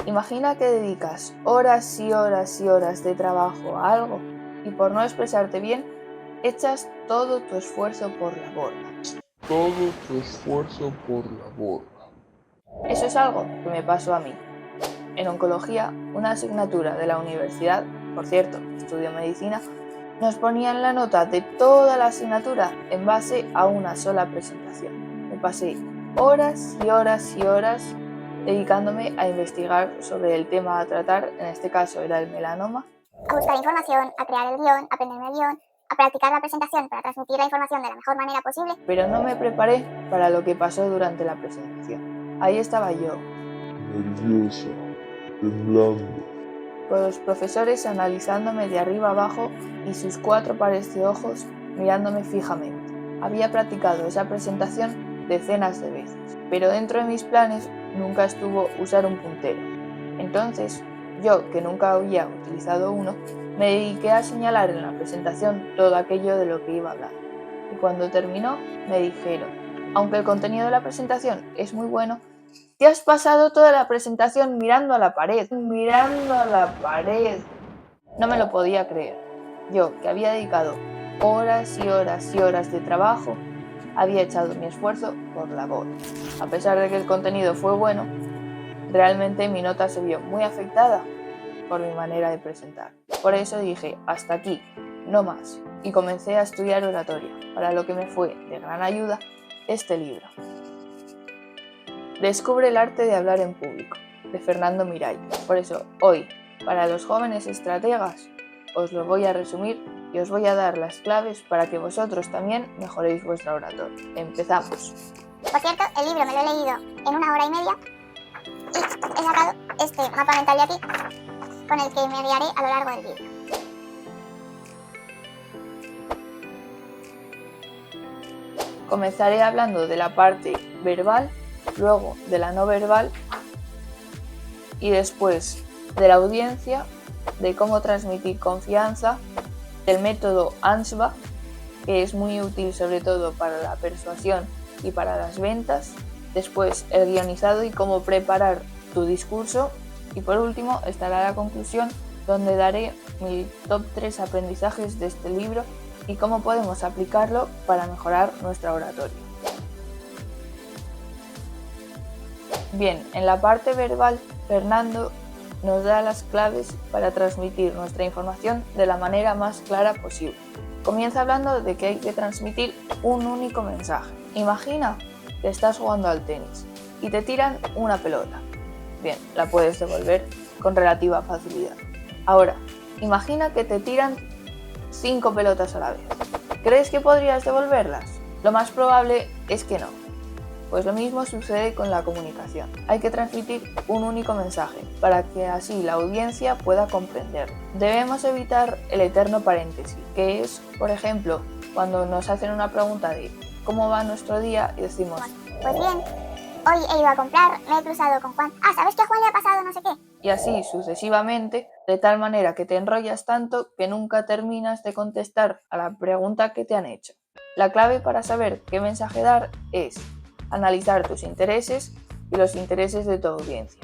Imagina que dedicas horas y horas y horas de trabajo a algo y por no expresarte bien, echas todo tu esfuerzo por la borda. Eso es algo que me pasó a mí. En oncología, una asignatura de la universidad, por cierto, estudio medicina, nos ponían la nota de toda la asignatura en base a una sola presentación. Me pasé horas y horas y horas dedicándome a investigar sobre el tema a tratar, en este caso era el melanoma. A buscar información, a crear el guión, a aprenderme el guión, a practicar la presentación para transmitir la información de la mejor manera posible. Pero no me preparé para lo que pasó durante la presentación. Ahí estaba yo, nerviosa, temblando. con los profesores analizándome de arriba abajo y sus 4 pares de ojos mirándome fijamente. Había practicado esa presentación decenas de veces, pero dentro de mis planes nunca estuvo usar un puntero. Entonces, yo, que nunca había utilizado uno, me dediqué a señalar en la presentación todo aquello de lo que iba a hablar. Y cuando terminó, me dijeron, aunque el contenido de la presentación es muy bueno, te has pasado toda la presentación mirando a la pared. No me lo podía creer. Yo, que había dedicado horas y horas y horas de trabajo, había echado mi esfuerzo por la borda. A pesar de que el contenido fue bueno, realmente mi nota se vio muy afectada por mi manera de presentar. Por eso dije, hasta aquí, no más, y comencé a estudiar oratoria, para lo que me fue de gran ayuda este libro. Descubre el arte de hablar en público, de Fernando Miralles. Por eso, hoy, para los jóvenes estrategas, os lo voy a resumir y os voy a dar las claves para que vosotros también mejoréis vuestra oratoria. Empezamos. Por cierto, el libro me lo he leído en 1 hora y media y he sacado este mapa mental de aquí con el que me guiaré a lo largo del libro. Comenzaré hablando de la parte verbal, luego de la no verbal y después de la audiencia, de cómo transmitir confianza, del método ANSVA, que es muy útil sobre todo para la persuasión y para las ventas, después el guionizado y cómo preparar tu discurso y por último estará la conclusión donde daré mi top 3 aprendizajes de este libro y cómo podemos aplicarlo para mejorar nuestra oratoria. Bien, en la parte verbal, Fernando nos da las claves para transmitir nuestra información de la manera más clara posible. Comienza hablando de que hay que transmitir un único mensaje. Imagina que estás jugando al tenis y te tiran una pelota. Bien, la puedes devolver con relativa facilidad. Ahora, imagina que te tiran 5 pelotas a la vez. ¿Crees que podrías devolverlas? Lo más probable es que no. Pues lo mismo sucede con la comunicación. Hay que transmitir un único mensaje para que así la audiencia pueda comprenderlo. Debemos evitar el eterno paréntesis, que es, por ejemplo, cuando nos hacen una pregunta de ¿cómo va nuestro día? Y decimos, pues bien, hoy he ido a comprar, me he cruzado con Juan. ¿Sabes que a Juan le ha pasado no sé qué? Y así sucesivamente, de tal manera que te enrollas tanto que nunca terminas de contestar a la pregunta que te han hecho. La clave para saber qué mensaje dar es analizar tus intereses y los intereses de tu audiencia.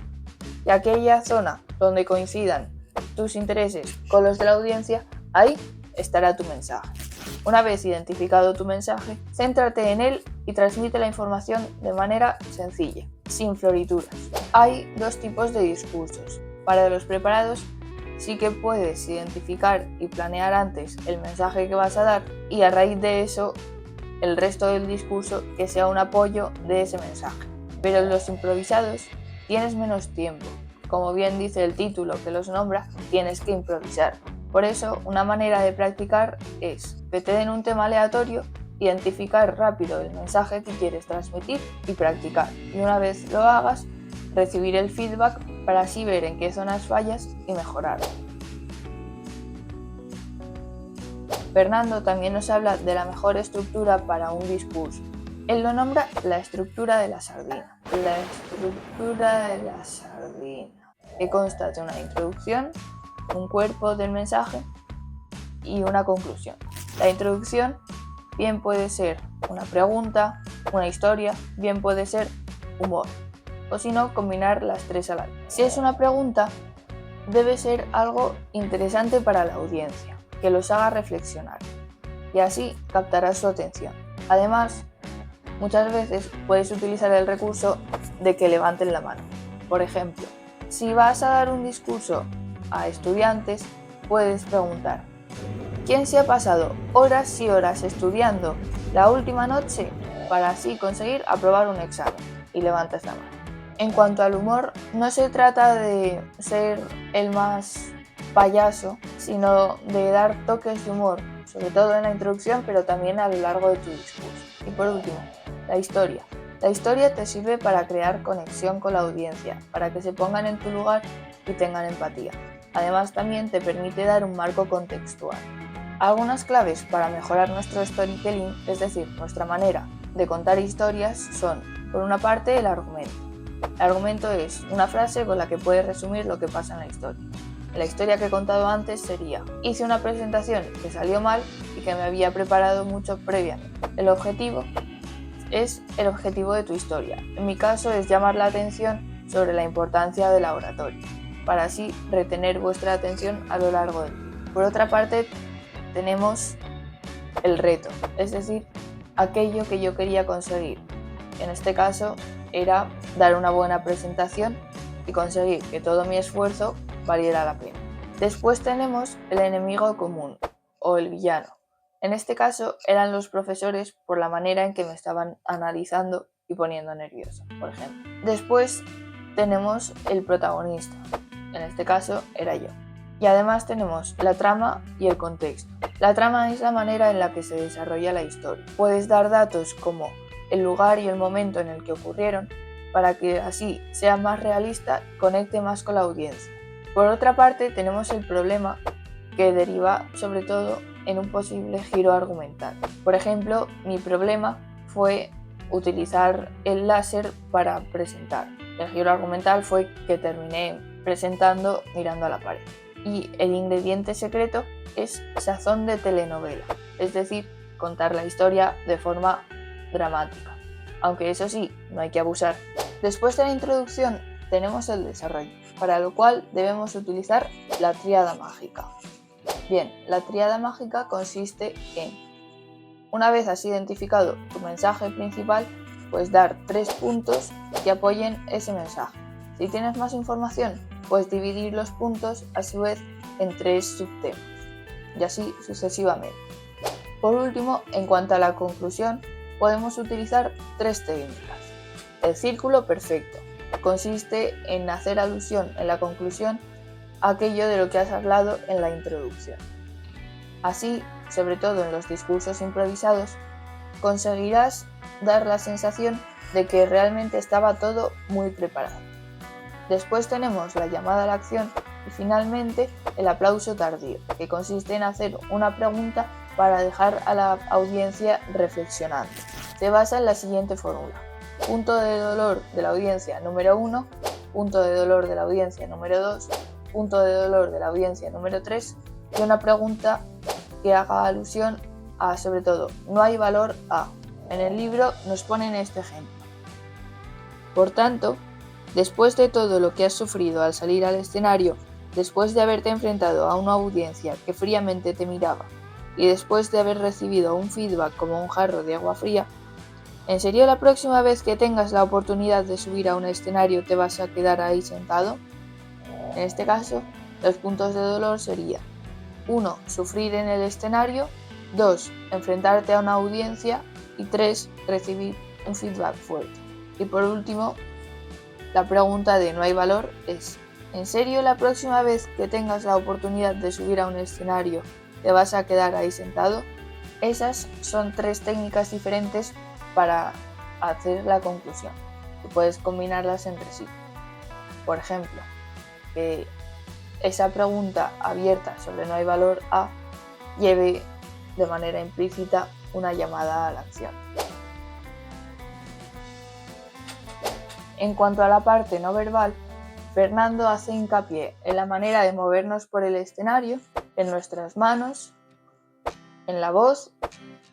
Y aquella zona donde coincidan tus intereses con los de la audiencia, ahí estará tu mensaje. Una vez identificado tu mensaje, céntrate en él y transmite la información de manera sencilla, sin florituras. Hay 2 tipos de discursos. Para los preparados, sí que puedes identificar y planear antes el mensaje que vas a dar y a raíz de eso el resto del discurso que sea un apoyo de ese mensaje. Pero en los improvisados tienes menos tiempo. Como bien dice el título que los nombra, tienes que improvisar. Por eso, una manera de practicar es que te den un tema aleatorio, identificar rápido el mensaje que quieres transmitir y practicar. Y una vez lo hagas, recibir el feedback para así ver en qué zonas fallas y mejorarlo. Fernando también nos habla de la mejor estructura para un discurso. Él lo nombra la estructura de la sardina. La estructura de la sardina, que consta de una introducción, un cuerpo del mensaje y una conclusión. La introducción bien puede ser una pregunta, una historia, bien puede ser humor. o si no, combinar las tres a la vez. Si es una pregunta, debe ser algo interesante para la audiencia, que los haga reflexionar, y así captarás su atención. Además, muchas veces puedes utilizar el recurso de que levanten la mano. Por ejemplo, si vas a dar un discurso a estudiantes, puedes preguntar: ¿quién se ha pasado horas y horas estudiando la última noche para así conseguir aprobar un examen? Y levantas la mano. En cuanto al humor, no se trata de ser el más payaso, sino de dar toques de humor, sobre todo en la introducción, pero también a lo largo de tu discurso. Y por último, la historia. La historia te sirve para crear conexión con la audiencia, para que se pongan en tu lugar y tengan empatía. Además, también te permite dar un marco contextual. Algunas claves para mejorar nuestro storytelling, es decir, nuestra manera de contar historias, son, por una parte, el argumento. El argumento es una frase con la que puedes resumir lo que pasa en la historia. La historia que he contado antes sería: hice una presentación que salió mal y que me había preparado mucho previamente. El objetivo es el objetivo de tu historia. En mi caso es llamar la atención sobre la importancia de la oratoria, para así retener vuestra atención a lo largo del libro. Por otra parte, tenemos el reto, es decir, aquello que yo quería conseguir. En este caso era dar una buena presentación y conseguir que todo mi esfuerzo valiera la pena. Después tenemos el enemigo común o el villano. En este caso eran los profesores por la manera en que me estaban analizando y poniendo nervioso, por ejemplo. Después tenemos el protagonista. En este caso era yo. Y además tenemos la trama y el contexto. La trama es la manera en la que se desarrolla la historia. Puedes dar datos como el lugar y el momento en el que ocurrieron para que así sea más realista y conecte más con la audiencia. Por otra parte, tenemos el problema que deriva sobre todo en un posible giro argumental. Por ejemplo, mi problema fue utilizar el láser para presentar. El giro argumental fue que terminé presentando mirando a la pared. Y el ingrediente secreto es sazón de telenovela, es decir, contar la historia de forma dramática, aunque eso sí, no hay que abusar. Después de la introducción tenemos el desarrollo, para lo cual debemos utilizar la tríada mágica. Bien, la tríada mágica consiste en, una vez has identificado tu mensaje principal, pues dar 3 puntos que apoyen ese mensaje. Si tienes más información, puedes dividir los puntos a su vez en 3 subtemas, y así sucesivamente. Por último, en cuanto a la conclusión, podemos utilizar 3 técnicas. El círculo perfecto consiste en hacer alusión en la conclusión a aquello de lo que has hablado en la introducción. Así, sobre todo en los discursos improvisados, conseguirás dar la sensación de que realmente estaba todo muy preparado. Después tenemos la llamada a la acción y finalmente el aplauso tardío, que consiste en hacer una pregunta para dejar a la audiencia reflexionando. Se basa en la siguiente fórmula: punto de dolor de la audiencia número 1, punto de dolor de la audiencia número 2, punto de dolor de la audiencia número 3 y una pregunta que haga alusión a, sobre todo, no hay valor a. En el libro nos ponen este ejemplo. Por tanto, después de todo lo que has sufrido al salir al escenario, después de haberte enfrentado a una audiencia que fríamente te miraba y después de haber recibido un feedback como un jarro de agua fría, ¿en serio la próxima vez que tengas la oportunidad de subir a un escenario te vas a quedar ahí sentado? En este caso, los puntos de dolor serían: 1. Sufrir en el escenario, 2. Enfrentarte a una audiencia y 3. Recibir un feedback fuerte. Y por último, la pregunta de no hay valor es: ¿en serio la próxima vez que tengas la oportunidad de subir a un escenario te vas a quedar ahí sentado? Esas son 3 técnicas diferentes para hacer la conclusión, y puedes combinarlas entre sí. Por ejemplo, que esa pregunta abierta sobre no hay valor a lleve de manera implícita una llamada a la acción. En cuanto a la parte no verbal, Fernando hace hincapié en la manera de movernos por el escenario, en nuestras manos, en la voz,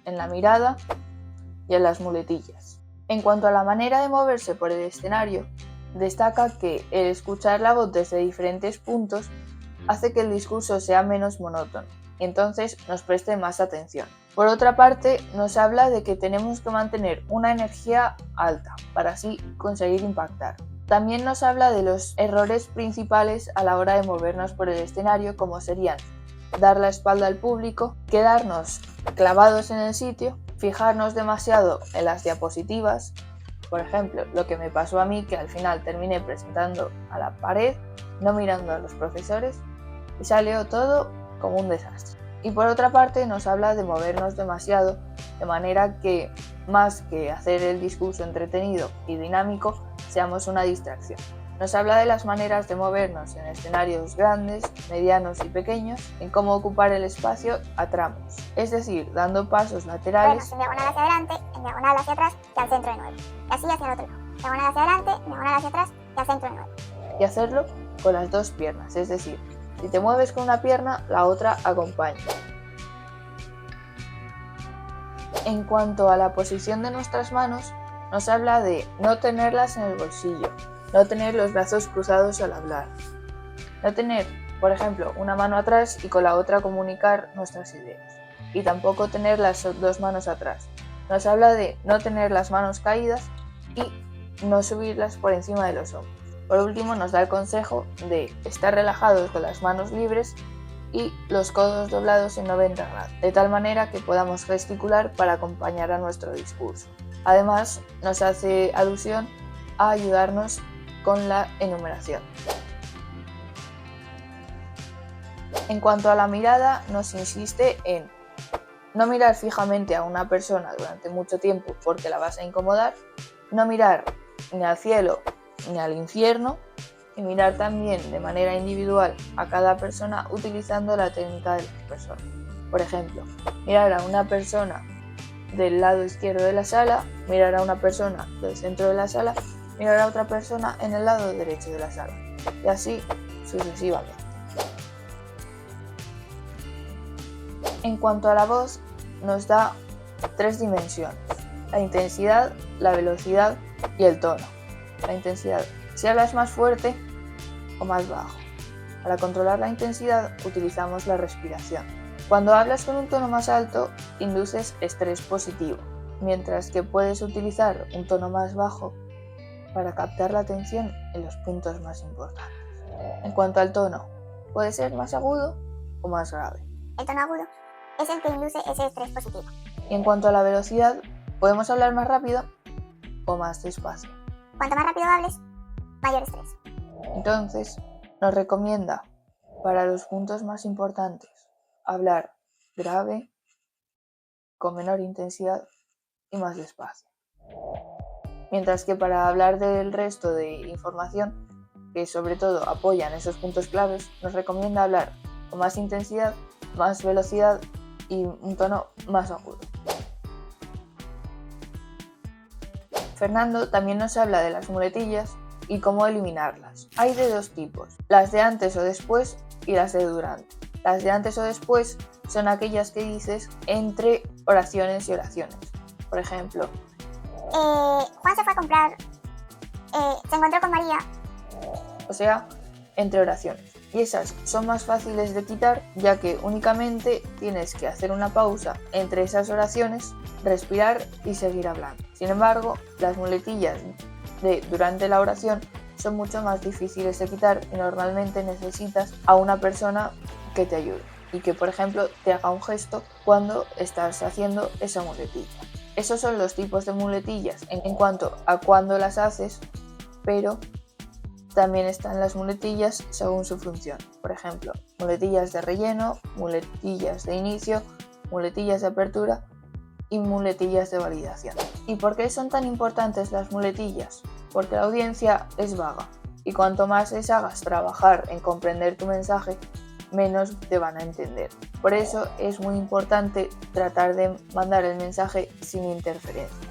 en la mirada y en las muletillas. En cuanto a la manera de moverse por el escenario, Destaca que el escuchar la voz desde diferentes puntos hace que el discurso sea menos monótono y entonces nos preste más atención. Por otra parte, nos habla de que tenemos que mantener una energía alta para así conseguir impactar. También nos habla de los errores principales a la hora de movernos por el escenario, como serían dar la espalda al público, quedarnos clavados en el sitio, fijarnos demasiado en las diapositivas. Por ejemplo, lo que me pasó a mí, que al final terminé presentando a la pared, no mirando a los profesores, y salió todo como un desastre. Y por otra parte nos habla de movernos demasiado, de manera que más que hacer el discurso entretenido y dinámico, seamos una distracción. Nos habla de las maneras de movernos en escenarios grandes, medianos y pequeños, en cómo ocupar el espacio a tramos, es decir, dando pasos laterales en diagonal hacia adelante, en diagonal hacia atrás y al centro de nuevo. Y así hacia el otro lado. Diagonal hacia adelante, diagonal hacia atrás y al centro de nuevo. y hacerlo con las dos piernas, es decir, si te mueves con una pierna, la otra acompaña. En cuanto a la posición de nuestras manos, nos habla de no tenerlas en el bolsillo, no tener los brazos cruzados al hablar, no tener, por ejemplo, una mano atrás y con la otra comunicar nuestras ideas, y tampoco tener las dos manos atrás. Nos habla de no tener las manos caídas y no subirlas por encima de los hombros. Por último, nos da el consejo de estar relajados con las manos libres y los codos doblados en 90 grados, de tal manera que podamos gesticular para acompañar a nuestro discurso. Además, nos hace alusión a ayudarnos con la enumeración. En cuanto a la mirada, nos insiste en no mirar fijamente a una persona durante mucho tiempo porque la vas a incomodar, no mirar ni al cielo ni al infierno, y mirar también de manera individual a cada persona utilizando la técnica del expresor. Por ejemplo, mirar a una persona del lado izquierdo de la sala, mirar a una persona del centro de la sala, mirar a otra persona en el lado derecho de la sala, y así sucesivamente. En cuanto a la voz, nos da 3 dimensiones: la intensidad, la velocidad y el tono. La intensidad, si hablas más fuerte o más bajo. Para controlar la intensidad utilizamos la respiración. Cuando hablas con un tono más alto, induces estrés positivo, mientras que puedes utilizar un tono más bajo para captar la atención en los puntos más importantes. En cuanto al tono, puede ser más agudo o más grave. El tono agudo es el que induce ese estrés positivo. Y en cuanto a la velocidad, podemos hablar más rápido o más despacio. Cuanto más rápido hables, mayor estrés. Entonces, nos recomienda, para los puntos más importantes, hablar grave, con menor intensidad y más despacio. Mientras que para hablar del resto de información, que sobre todo apoyan esos puntos claves, nos recomienda hablar con más intensidad, más velocidad y un tono más agudo. Fernando también nos habla de las muletillas y cómo eliminarlas. Hay de 2 tipos, las de antes o después y las de durante. Las de antes o después son aquellas que dices entre oraciones y oraciones. Por ejemplo, Juan se fue a comprar, se encontró con María. O sea, entre oraciones. Y esas son más fáciles de quitar, ya que únicamente tienes que hacer una pausa entre esas oraciones, respirar y seguir hablando. Sin embargo, las muletillas de durante la oración son mucho más difíciles de quitar y normalmente necesitas a una persona que te ayude y que, por ejemplo, te haga un gesto cuando estás haciendo esa muletilla. Esos son los tipos de muletillas en cuanto a cuándo las haces, pero también están las muletillas según su función. Por ejemplo, muletillas de relleno, muletillas de inicio, muletillas de apertura y muletillas de validación. ¿Y por qué son tan importantes las muletillas? Porque la audiencia es vaga y cuanto más les hagas trabajar en comprender tu mensaje, menos te van a entender. Por eso es muy importante tratar de mandar el mensaje sin interferencias.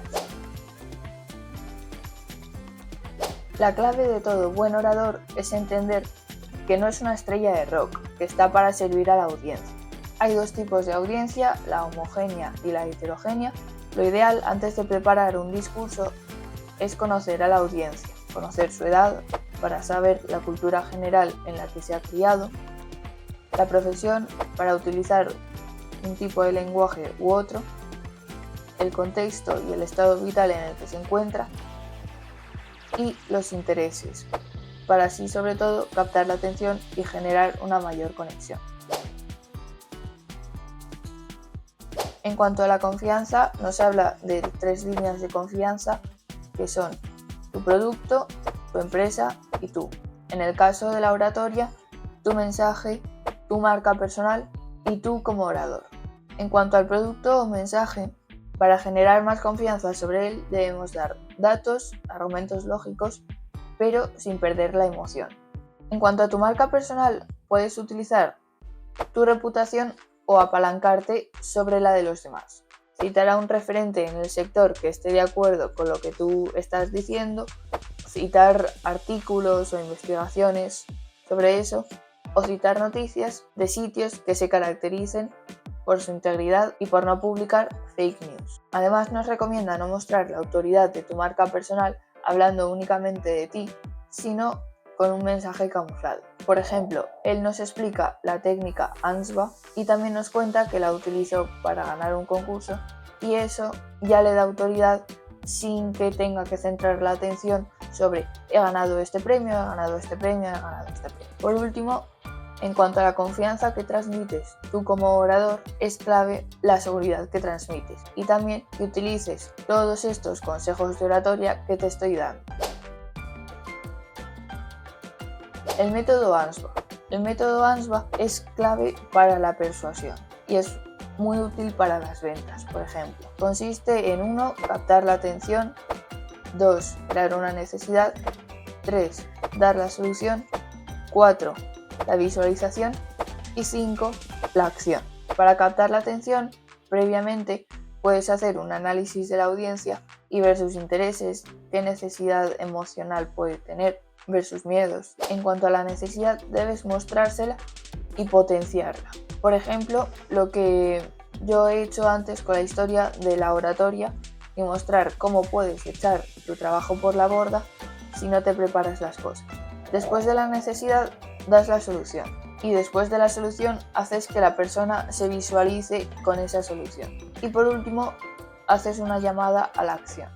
La clave de todo buen orador es entender que no es una estrella de rock, que está para servir a la audiencia. Hay 2 tipos de audiencia, la homogénea y la heterogénea. Lo ideal antes de preparar un discurso es conocer a la audiencia conocer su edad para saber la cultura general en la que se ha criado, la profesión para utilizar un tipo de lenguaje u otro, el contexto y el estado vital en el que se encuentra, y los intereses, para así sobre todo captar la atención y generar una mayor conexión. En cuanto a la confianza, nos habla de 3 líneas de confianza que son tu producto, tu empresa y tú. En el caso de la oratoria, tu mensaje, tu marca personal y tú como orador. En cuanto al producto o mensaje, para generar más confianza sobre él debemos dar datos, argumentos lógicos, pero sin perder la emoción. En cuanto a tu marca personal, puedes utilizar tu reputación o apalancarte sobre la de los demás. Citar a un referente en el sector que esté de acuerdo con lo que tú estás diciendo, citar artículos o investigaciones sobre eso, o citar noticias de sitios que se caractericen por su integridad y por no publicar fake news. Además, nos recomienda no mostrar la autoridad de tu marca personal hablando únicamente de ti, sino con un mensaje camuflado. Por ejemplo, él nos explica la técnica ANSBA y también nos cuenta que la utilizó para ganar un concurso y eso ya le da autoridad sin que tenga que centrar la atención sobre he ganado este premio, he ganado este premio, he ganado este premio. Por último, en cuanto a la confianza que transmites tú como orador, es clave la seguridad que transmites y también que utilices todos estos consejos de oratoria que te estoy dando. El método ANSBA. El método ANSBA es clave para la persuasión y es muy útil para las ventas, por ejemplo. Consiste en 1. Captar la atención, 2. Crear una necesidad, 3. Dar la solución, 4. La visualización y 5. La acción. Para captar la atención, previamente puedes hacer un análisis de la audiencia y ver sus intereses, qué necesidad emocional puede tener, ver sus miedos. En cuanto a la necesidad, debes mostrársela y potenciarla. Por ejemplo, lo que yo he hecho antes con la historia de la oratoria y mostrar cómo puedes echar tu trabajo por la borda si no te preparas las cosas. Después de la necesidad, das la solución y después de la solución haces que la persona se visualice con esa solución. Y por último, haces una llamada a la acción.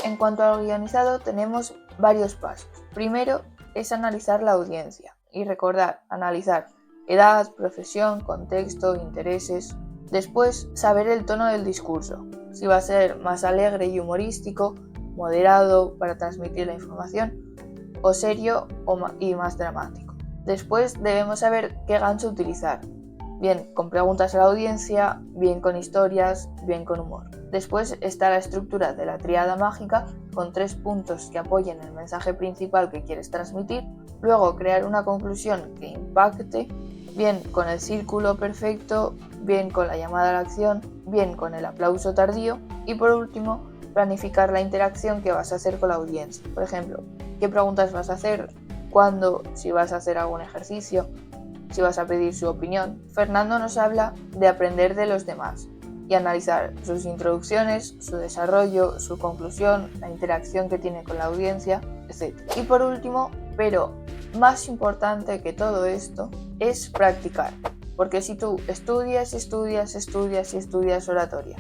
En cuanto a lo guionizado, tenemos varios pasos. Primero es analizar la audiencia y recordar, analizar edad, profesión, contexto, intereses. Después, saber el tono del discurso, si va a ser más alegre y humorístico, moderado para transmitir la información, o serio y más dramático. Después debemos saber qué gancho utilizar, bien con preguntas a la audiencia, bien con historias, bien con humor. Después está la estructura de la tríada mágica con 3 puntos que apoyen el mensaje principal que quieres transmitir. Luego crear una conclusión que impacte, bien con el círculo perfecto, bien con la llamada a la acción, bien con el aplauso tardío y por último planificar la interacción que vas a hacer con la audiencia. Por ejemplo, qué preguntas vas a hacer, cuándo, si vas a hacer algún ejercicio, si vas a pedir su opinión. Fernando nos habla de aprender de los demás y analizar sus introducciones, su desarrollo, su conclusión, la interacción que tiene con la audiencia, etc. Y por último, pero más importante que todo esto, es practicar. Porque si tú estudias oratoria,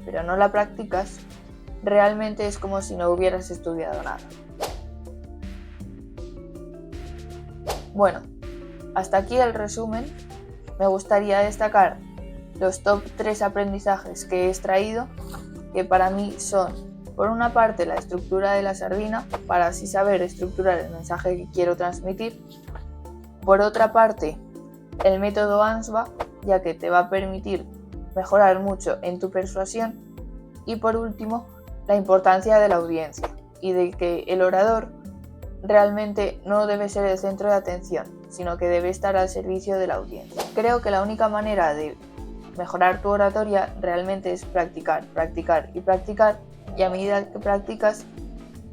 pero no la practicas, realmente es como si no hubieras estudiado nada. Bueno, hasta aquí el resumen. Me gustaría destacar los top 3 aprendizajes que he extraído, que para mí son, por una parte, la estructura de la sardina, para así saber estructurar el mensaje que quiero transmitir. Por otra parte, el método ANSBA, ya que te va a permitir mejorar mucho en tu persuasión. Y por último, la importancia de la audiencia y de que el orador realmente no debe ser el centro de atención, sino que debe estar al servicio de la audiencia. Creo que la única manera de mejorar tu oratoria realmente es practicar, practicar y practicar, y a medida que practicas,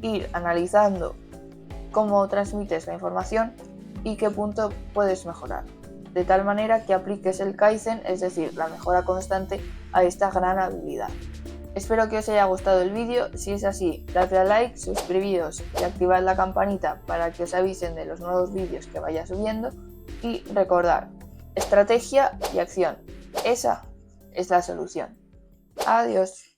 ir analizando cómo transmites la información y qué punto puedes mejorar, de tal manera que apliques el Kaizen, es decir, la mejora constante a esta gran habilidad. Espero que os haya gustado el vídeo. Si es así, dadle a like, suscribíos y activad la campanita para que os avisen de los nuevos vídeos que vaya subiendo. Y recordad, estrategia y acción. Esa es la solución. Adiós.